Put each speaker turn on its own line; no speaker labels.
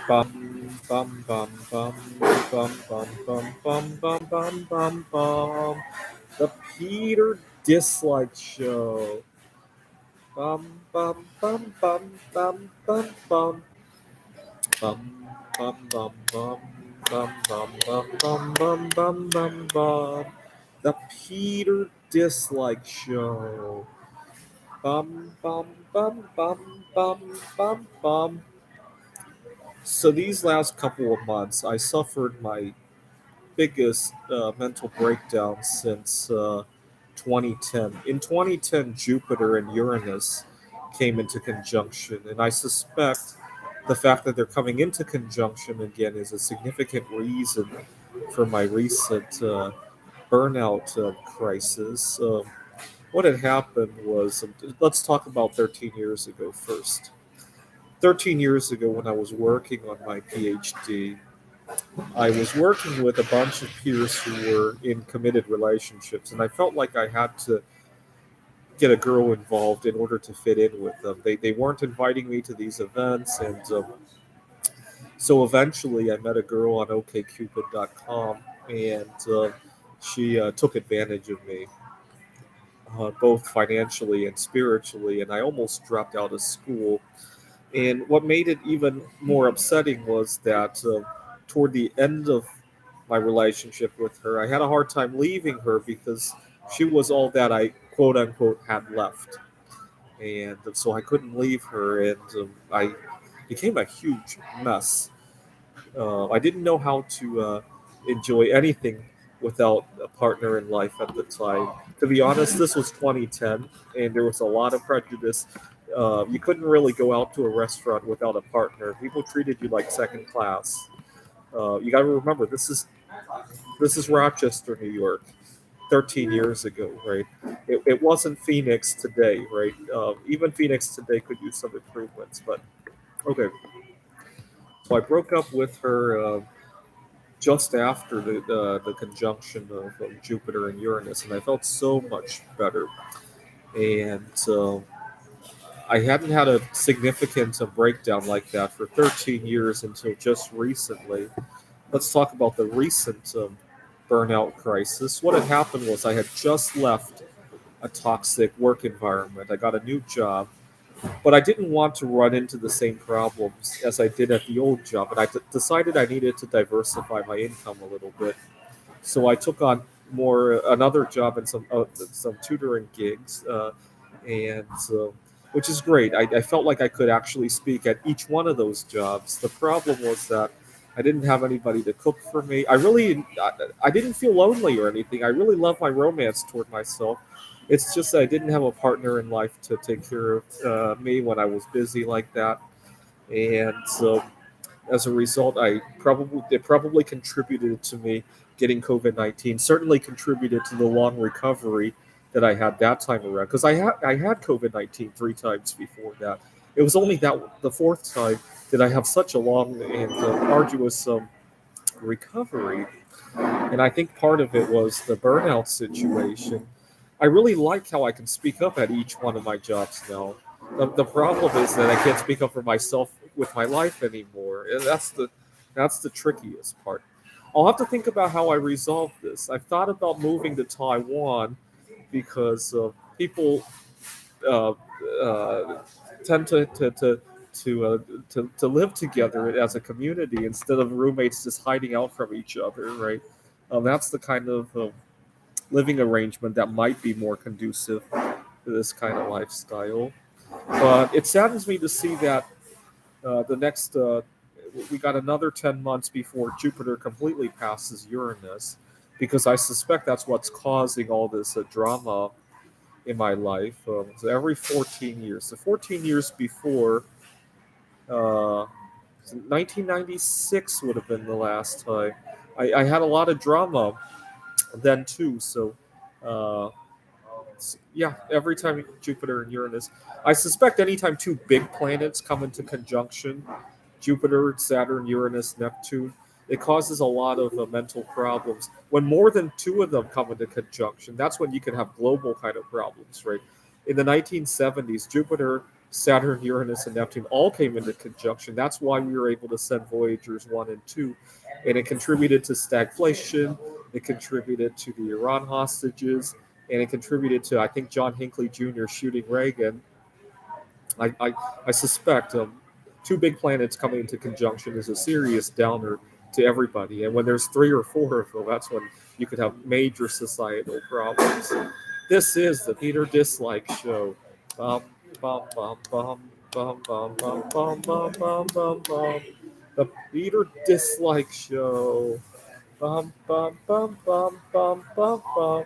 Bum bum bum bum bum bum bum bum bum bum bum bum. The Peter Dislike Show. Bum bum bum bum bum bum bum bum bum bum bum bum bum bum bum bum bum bum bum. The Peter Dislike Show. Bum bum bum bum bum bum bum. So these last couple of months, I suffered my biggest mental breakdown since 2010. In 2010, Jupiter and Uranus came into conjunction, and I suspect the fact that they're coming into conjunction again is a significant reason for my recent burnout crisis. What had happened was, let's talk about 13 years ago first. 13 years ago, when I was working on my PhD, I was working with a bunch of peers who were in committed relationships, and I felt like I had to get a girl involved in order to fit in with them. They weren't inviting me to these events, and so eventually I met a girl on OkCupid.com, and she took advantage of me, both financially and spiritually, and I almost dropped out of school. And what made it even more upsetting was that toward the end of my relationship with her, I had a hard time leaving her because she was all that I quote unquote had left. And so I couldn't leave her, and I became a huge mess. I didn't know how to enjoy anything without a partner in life at the time. To be honest, this was 2010, and there was a lot of prejudice. You couldn't really go out to a restaurant without a partner. People treated you like second class. You got to remember, this is Rochester, New York, 13 years ago, right? It wasn't Phoenix today, right? Even Phoenix today could use some improvements, but okay. So I broke up with her just after the conjunction of Jupiter and Uranus, and I felt so much better. And I hadn't had a significant breakdown like that for 13 years until just recently. Let's talk about the recent burnout crisis. What had happened was I had just left a toxic work environment. I got a new job, but I didn't want to run into the same problems as I did at the old job, and decided I needed to diversify my income a little bit. So I took on more another job and some tutoring gigs, and which is great. I felt like I could actually speak at each one of those jobs. The problem was that I didn't have anybody to cook for me. I didn't feel lonely or anything. I really love my romance toward myself. It's just that I didn't have a partner in life to take care of me when I was busy like that, and so as a result, it probably contributed to me getting COVID-19. Certainly contributed to the long recovery that I had that time around because I had COVID-19 3 times before that. It was only that the fourth time that I have such a long and arduous recovery, and I think part of it was the burnout situation. I really like how I can speak up at each one of my jobs now. The problem is that I can't speak up for myself with my life anymore. And that's the trickiest part. I'll have to think about how I resolve this. I've thought about moving to Taiwan because people uh, uh, tend to live together as a community instead of roommates just hiding out from each other, right? That's the kind of living arrangement that might be more conducive to this kind of lifestyle. But it saddens me to see that the next we got another 10 months before Jupiter completely passes Uranus, because I suspect that's what's causing all this drama in my life. So every 14 years, the 14 years before, uh, 1996 would have been the last time. I had a lot of drama then too. So uh, yeah, every time Jupiter and Uranus, I suspect anytime two big planets come into conjunction, Jupiter, Saturn, Uranus, Neptune, it causes a lot of mental problems. When more than two of them come into conjunction, that's when you can have global kind of problems, right? In the 1970s, Jupiter Saturn, Uranus, and Neptune all came into conjunction. That's why we were able to send Voyagers 1 and 2. And it contributed to stagflation, it contributed to the Iran hostages, and it contributed to, I think, John Hinckley Jr. shooting Reagan. I suspect two big planets coming into conjunction is a serious downer to everybody. And when there's three or four of them, that's when you could have major societal problems. This is the Peter Dislike Show. Bum, bum, bum, bum, bum, bum, bum, bum, bum, bum, bum, bum. The Peter Dislike Show. Bum, bum, bum, bum, bum, bum, bum.